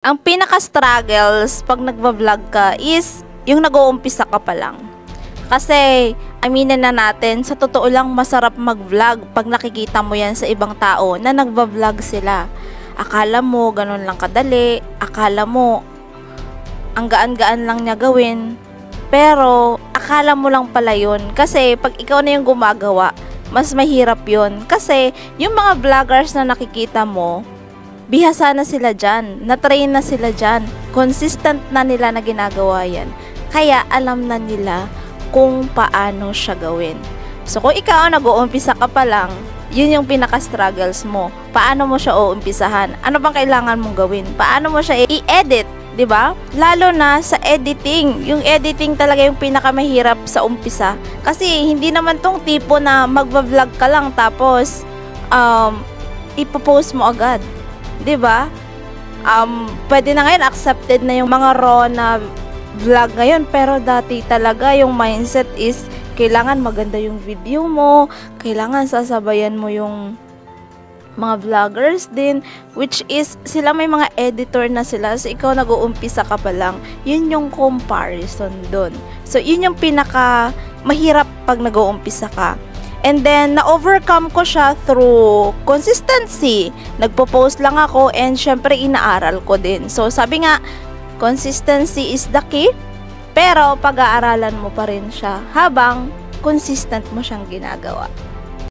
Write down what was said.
Ang pinaka-struggles pag nagva-vlog ka is yung nag-uumpisa ka pa lang. Kasi, aminin na natin, sa totoo lang masarap mag-vlog pag nakikita mo yan sa ibang tao na nagva-vlog sila. Akala mo, ganun lang kadali. Akala mo, ang gaan-gaan lang niya gawin. Pero, akala mo lang pala yun. Kasi, pag ikaw na yung gumagawa, mas mahirap yun. Kasi, yung mga vloggers na nakikita mo, bihasa na sila dyan, na-train na sila dyan, consistent na nila na ginagawa yan. Kaya alam na nila kung paano siya gawin. So kung ikaw nag-uumpisa ka pa lang, yun yung pinaka-struggles mo. Paano mo siya uumpisahan? Ano bang kailangan mong gawin? Paano mo siya i-edit? 'Di ba? Lalo na sa editing. Yung editing talaga yung pinakamahirap sa umpisa. Kasi hindi naman tong tipo na magva-vlog ka lang tapos ipopost mo agad. 'Di ba? Pwede na ngayon accepted na yung mga raw na vlog ngayon, pero dati talaga yung mindset is kailangan maganda yung video mo, kailangan sasabayan mo yung mga vloggers din, which is sila may mga editor na sila, so ikaw nag-uumpisa ka pa lang. Yun yung comparison dun. So yun yung pinaka mahirap pag nag-uumpisa ka. And then, na-overcome ko siya through consistency. Nagpo-post lang ako and syempre inaaral ko din. So, sabi nga, consistency is the key. Pero, pag-aaralan mo pa rin siya habang consistent mo siyang ginagawa.